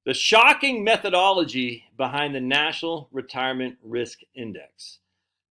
The shocking methodology behind the National Retirement Risk Index.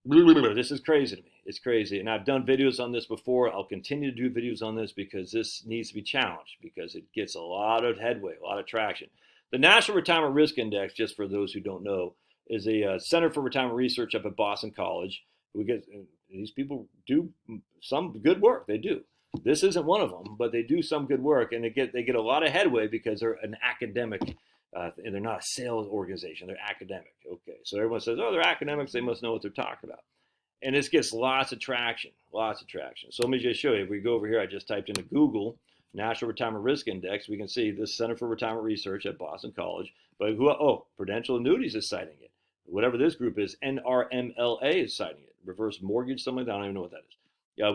This is crazy to me. It's crazy. And I've done videos on this before. I'll continue to do videos on this because this needs to be challenged because it gets a lot of headway, a lot of traction. The National Retirement Risk Index, just for those who don't know, is a Center for Retirement Research up at Boston College. These people do some good work. They do. This isn't one of them, but they do some good work, and they get a lot of headway because they're an academic, and they're not a sales organization. They're academic. Okay, so everyone says, "Oh, they're academics. They must know what they're talking about," and this gets lots of traction, lots of traction. So let me just show you. If we go over here, I just typed into Google National Retirement Risk Index. We can see this Center for Retirement Research at Boston College. But who? Oh, Prudential Annuities is citing it. Whatever this group is, NRMLA is citing it. Reverse mortgage, something like that. I don't even know what that is.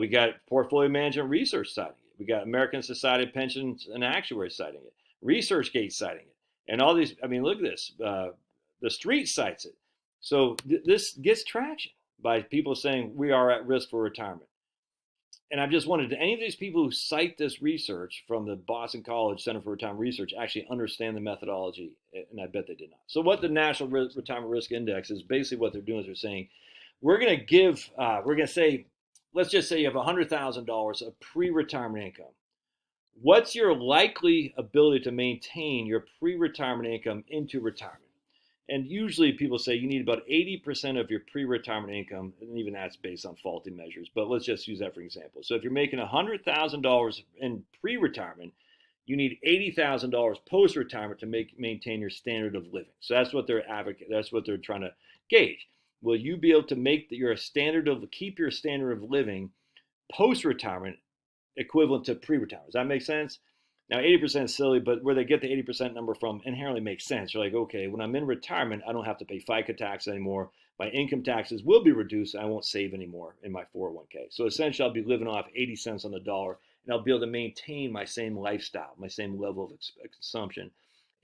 We got Portfolio Management Research citing it. We got American Society of Pensions and Actuaries citing it. ResearchGate citing it. And all these, I mean, look at this. The Street cites it. So this gets traction by people saying we are at risk for retirement. And I've just wondered, do any of these people who cite this research from the Boston College Center for Retirement Research actually understand the methodology? And I bet they did not. So what the National Retirement Risk Index is, basically what they're doing is they're saying, we're going to say, let's just say you have $100,000 of pre-retirement income. What's your likely ability to maintain your pre-retirement income into retirement? And usually people say you need about 80% of your pre-retirement income, and even that's based on faulty measures, but let's just use that for example. So if you're making $100,000 in pre-retirement, you need $80,000 post-retirement to maintain your standard of living. So that's what that's what they're trying to gauge. Will you be able to keep your standard of living post-retirement equivalent to pre-retirement? Does that make sense? Now, 80% is silly, but where they get the 80% number from inherently makes sense. You're like, okay, when I'm in retirement, I don't have to pay FICA tax anymore. My income taxes will be reduced. And I won't save anymore in my 401k. So essentially, I'll be living off 80 cents on the dollar, and I'll be able to maintain my same lifestyle, my same level of consumption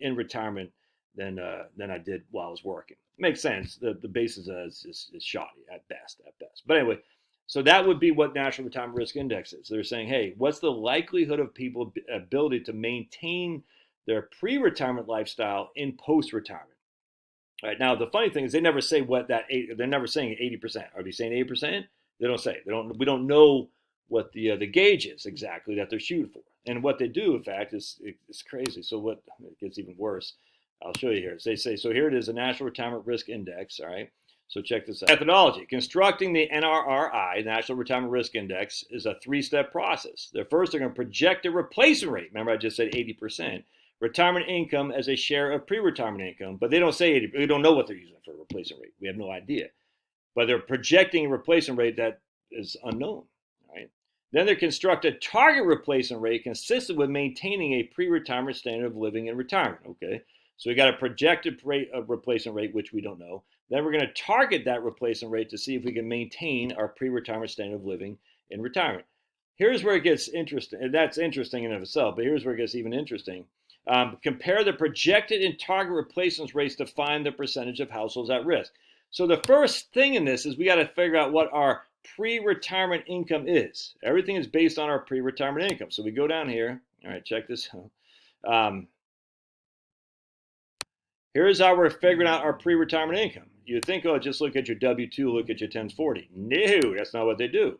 in retirement than I did while I was working. Makes sense. The basis is shoddy at best. But anyway, so that would be what National Retirement Risk Index is. They're saying, hey, what's the likelihood of people's ability to maintain their pre-retirement lifestyle in post-retirement? All right. Now, the funny thing is they never say they're never saying 80%. Are they saying 80%? They don't say. We don't know what the gauge is exactly that they're shooting for. And what they do, in fact, is crazy. So it gets even worse. I'll show you here. They say, so here it is, the National Retirement Risk Index, all right? So check this out. Methodology. Constructing the NRRI, National Retirement Risk Index, is a three-step process. They're going to project a replacement rate. Remember, I just said 80%. Retirement income as a share of pre-retirement income. But they don't say 80%. We don't know what they're using for a replacement rate. We have no idea. But they're projecting a replacement rate that is unknown, all right? Then they construct a target replacement rate consistent with maintaining a pre-retirement standard of living in retirement, okay? So we got a projected rate of replacement rate, which we don't know. Then we're going to target that replacement rate to see if we can maintain our pre-retirement standard of living in retirement. Here's where it gets interesting. And that's interesting in and of itself, but here's where it gets even interesting. Compare the projected and target replacement rates to find the percentage of households at risk. So the first thing in this is we got to figure out what our pre-retirement income is. Everything is based on our pre-retirement income. So we go down here. All right, check this out. Here's how we're figuring out our pre-retirement income. You think, oh, just look at your W-2, look at your 1040. No, that's not what they do.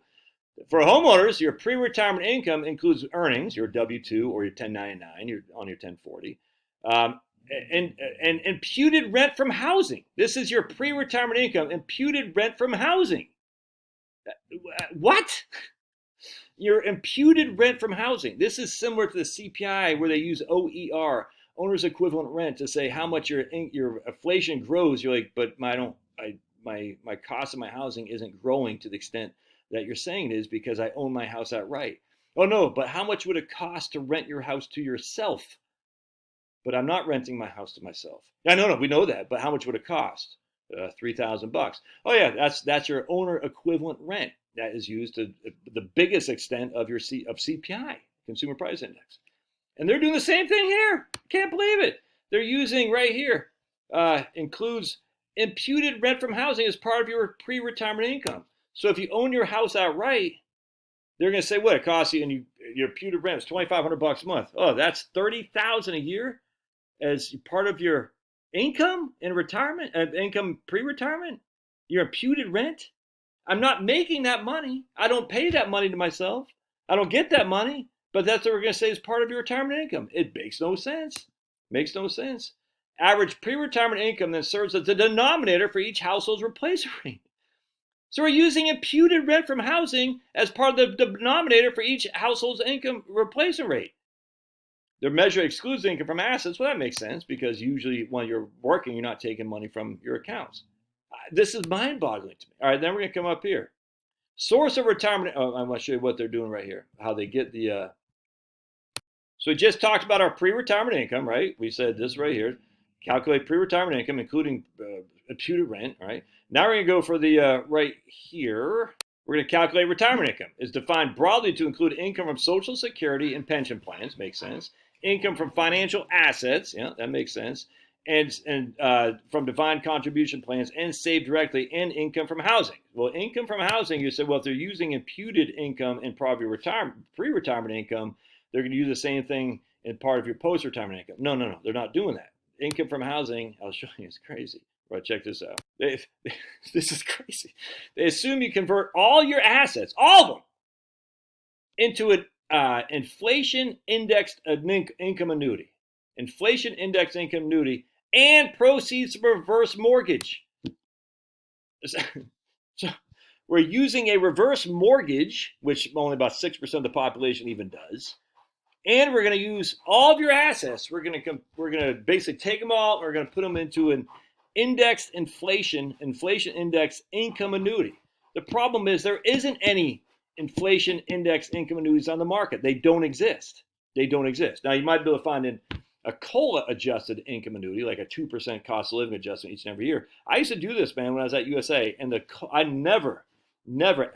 For homeowners, your pre-retirement income includes earnings, your W-2 or your 1099, on your 1040, and imputed rent from housing. This is your pre-retirement income, imputed rent from housing. What? Your imputed rent from housing. This is similar to the CPI where they use OER, owner's equivalent rent, to say how much your inflation grows. You're like, but my cost of my housing isn't growing to the extent that you're saying it is because I own my house outright. Oh no, but how much would it cost to rent your house to yourself? But I'm not renting my house to myself. Yeah, no, we know that, but how much would it cost? $3,000. Oh yeah, that's your owner equivalent rent. That is used to the biggest extent of your CPI, Consumer Price Index. And they're doing the same thing here. Can't believe it. They're using right here, includes imputed rent from housing as part of your pre-retirement income. So if you own your house outright, they're going to say what it costs you, and your imputed rent is $2,500 a month. Oh, that's $30,000 a year. as part of your income in retirement, income pre-retirement, your imputed rent. I'm not making that money. I don't pay that money to myself. I don't get that money, but that's what we're going to say is part of your retirement income. It makes no sense. Makes no sense. Average pre-retirement income then serves as the denominator for each household's replacement rate. So we're using imputed rent from housing as part of the denominator for each household's income replacement rate. The measure excludes income from assets. Well, that makes sense because usually when you're working, you're not taking money from your accounts. This is mind-boggling to me. All right, then we're going to come up here. Source of retirement. Oh, I want to show you what they're doing right here. How they get the. So we just talked about our pre-retirement income, right? We said this right here. Calculate pre-retirement income, including imputed rent, right? Now we're going to go for the right here. We're going to calculate retirement income. It's defined broadly to include income from Social Security and pension plans. Makes sense. Income from financial assets. Yeah, that makes sense. And from defined contribution plans and saved directly, and income from housing. Well, income from housing, you said, well, if they're using imputed income in part of your pre-retirement income, they're going to use the same thing in part of your post-retirement income. No, they're not doing that. Income from housing, I'll show you, it's crazy. Right, check this out. This is crazy. They assume you convert all your assets, all of them, into an inflation-indexed income annuity. Inflation-indexed income annuity and proceeds from a reverse mortgage. So we're using a reverse mortgage, which only about 6% of the population even does. And we're going to use all of your assets. We're going to basically take them all. We're going to put them into an indexed inflation index income annuity. The problem is there isn't any inflation index income annuities on the market. They don't exist. Now you might be able to find a COLA adjusted income annuity, like a 2% cost of living adjustment each and every year. I used to do this, man, when I was at USA, and I never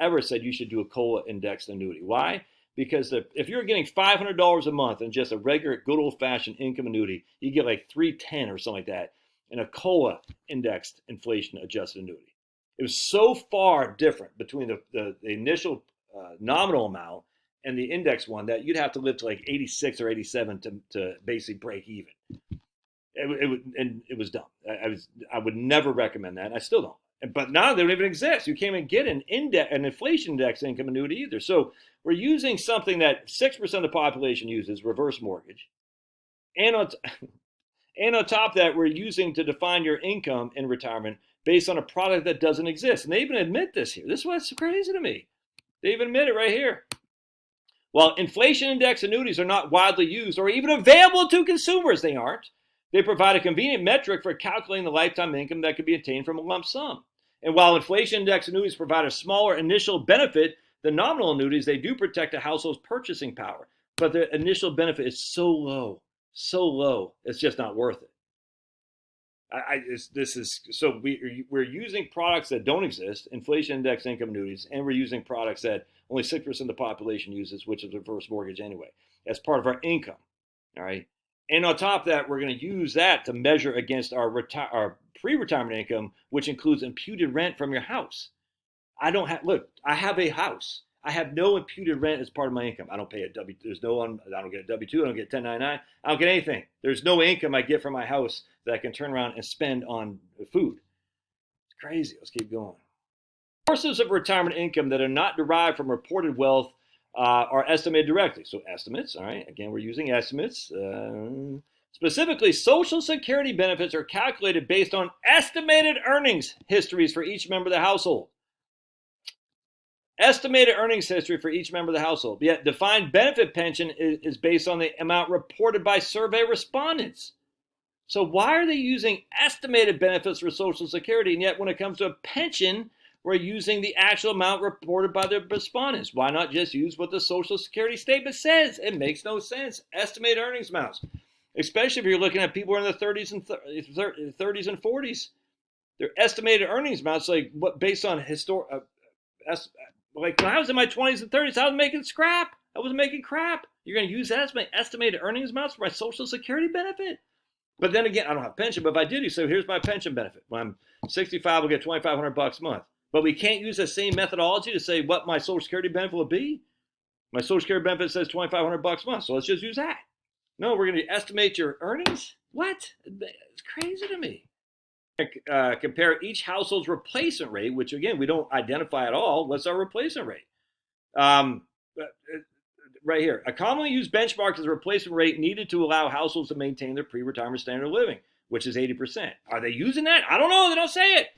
ever said you should do a COLA indexed annuity. Why? Because if you're getting $500 a month in just a regular good old-fashioned income annuity, you get like $310 or something like that in a COLA indexed inflation adjusted annuity. It was so far different between the initial nominal amount and the index one that you'd have to live to like 86 or 87 to basically break even. It was dumb. I would never recommend that, and I still don't. But now they don't even exist. You can't even get an inflation index income annuity either. So we're using something that 6% of the population uses, reverse mortgage. And on top of that, we're using to define your income in retirement based on a product that doesn't exist. And they even admit this here. This is what's crazy to me. They even admit it right here. While inflation index annuities are not widely used or even available to consumers, they aren't. They provide a convenient metric for calculating the lifetime income that could be attained from a lump sum. And while inflation index annuities provide a smaller initial benefit than nominal annuities, they do protect a household's purchasing power. But the initial benefit is so low, it's just not worth it. We're using products that don't exist, inflation index income annuities, and we're using products that only 6% of the population uses, which is reverse mortgage anyway, as part of our income. All right. And on top of that, we're going to use that to measure against our pre-retirement income, which includes imputed rent from your house. I have a house. I have no imputed rent as part of my income. I don't pay I don't get a W-2. I don't get 1099. I don't get anything. There's no income I get from my house that I can turn around and spend on food. It's crazy. Let's keep going. Sources of retirement income that are not derived from reported wealth are estimated directly. So estimates, all right. Again, we're using estimates. Specifically, Social Security benefits are calculated based on estimated earnings histories for each member of the household. Estimated earnings history for each member of the household. Yet defined benefit pension is based on the amount reported by survey respondents. So why are they using estimated benefits for Social Security, and yet when it comes to a pension, we're using the actual amount reported by the respondents? Why not just use what the Social Security statement says? It makes no sense. Estimated earnings amounts, especially if you're looking at people in the 30s and 40s. Their estimated earnings amounts, like what based on like when I was in my 20s and 30s, I was making scrap. I wasn't making crap. You're going to use that as my estimated earnings amounts for my Social Security benefit? But then again, I don't have a pension. But if I did, you say, here's my pension benefit. When I'm 65, I'll get $2,500 a month. But we can't use the same methodology to say what my Social Security benefit will be. My Social Security benefit says $2,500 a month, so let's just use that. No, we're going to estimate your earnings? What? It's crazy to me. Compare each household's replacement rate, which again, we don't identify at all. What's our replacement rate? Right here. A commonly used benchmark is the replacement rate needed to allow households to maintain their pre-retirement standard of living, which is 80%. Are they using that? I don't know. They don't say it.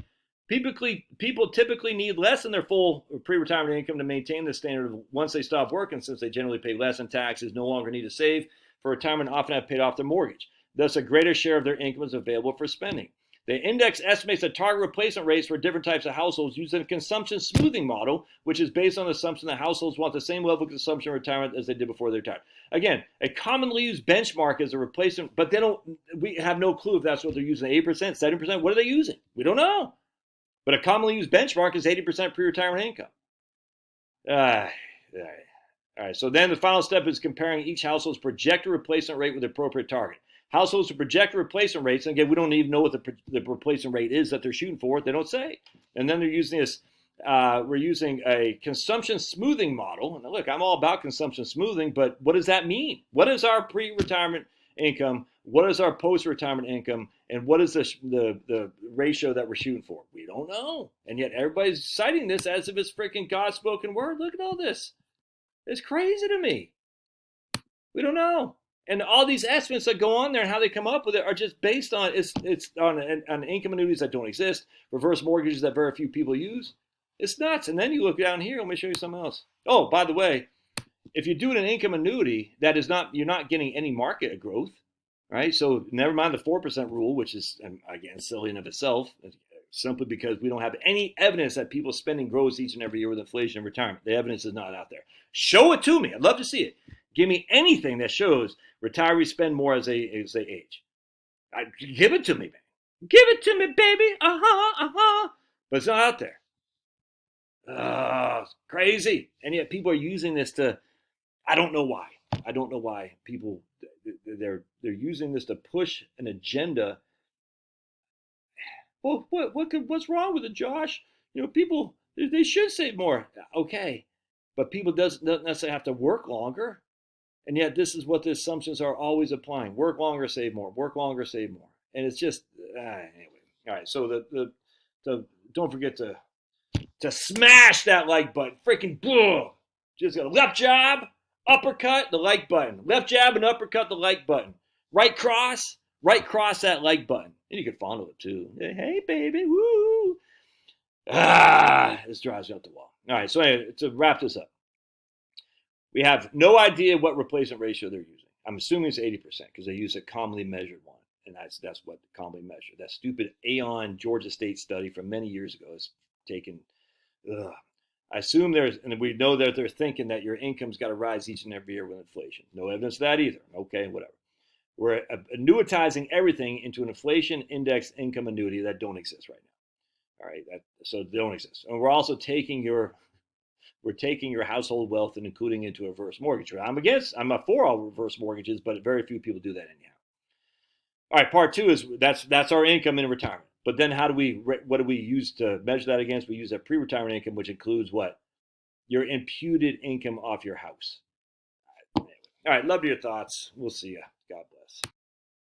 People typically need less than their full pre-retirement income to maintain the standard once they stop working, since they generally pay less in taxes, no longer need to save for retirement, often have paid off their mortgage. Thus, a greater share of their income is available for spending. The index estimates the target replacement rates for different types of households using a consumption smoothing model, which is based on the assumption that households want the same level of consumption in retirement as they did before they retired. Again, a commonly used benchmark is a replacement, but we have no clue if that's what they're using, 8%, 7%. What are they using? We don't know. But a commonly used benchmark is 80% pre-retirement income. All right. So then the final step is comparing each household's projected replacement rate with the appropriate target. Households with projected replacement rates, and again, we don't even know what the replacement rate is that they're shooting for. They don't say. And then they're using this. We're using a consumption smoothing model. Now, look, I'm all about consumption smoothing, but what does that mean? What is our pre-retirement income? What is our post-retirement income? And what is the ratio that we're shooting for? We don't know. And yet everybody's citing this as if it's freaking God's spoken word. Look at all this. It's crazy to me. We don't know. And all these estimates that go on there and how they come up with it are just based on it's on income annuities that don't exist, reverse mortgages that very few people use. It's nuts. And then you look down here. Let me show you something else. Oh, by the way, if you do an income annuity, you're not getting any market growth, right? So never mind the 4% rule, which is again silly in of itself, simply because we don't have any evidence that people's spending grows each and every year with inflation and retirement. The evidence is not out there. Show it to me. I'd love to see it. Give me anything that shows retirees spend more as they age. Give it to me, man. Give it to me, baby. But it's not out there. It's crazy. And yet people are using this to, I don't know why. I don't know why people, they're using this to push an agenda. Well, what's wrong with it, Josh? People, they should save more. Okay. But people don't necessarily have to work longer. And yet this is what the assumptions are always applying. Work longer, save more. Work longer, save more. And it's just, anyway. All right, so don't forget to smash that like button. Freaking boom. Just go left jab, uppercut, the like button. Left jab and uppercut, the like button. Right cross that like button. And you can fondle it too. Hey, baby, woo. This drives me up the wall. All right, so anyway, to wrap this up. We have no idea what replacement ratio they're using. I'm assuming it's 80% because they use a commonly measured one. And that's what commonly measured. That stupid Aon Georgia State study from many years ago is taken. I assume and we know that they're thinking that your income's got to rise each and every year with inflation. No evidence of that either. Okay, whatever. We're annuitizing everything into an inflation index income annuity that don't exist right now. All right, so they don't exist. And we're also taking your household wealth and including into a reverse mortgage. I'm for all reverse mortgages, but very few people do that anyhow. All right, part two is that's our income in retirement. But then what do we use to measure that against? We use that pre-retirement income, which includes what? Your imputed income off your house. All right, love your thoughts. We'll see you. God bless.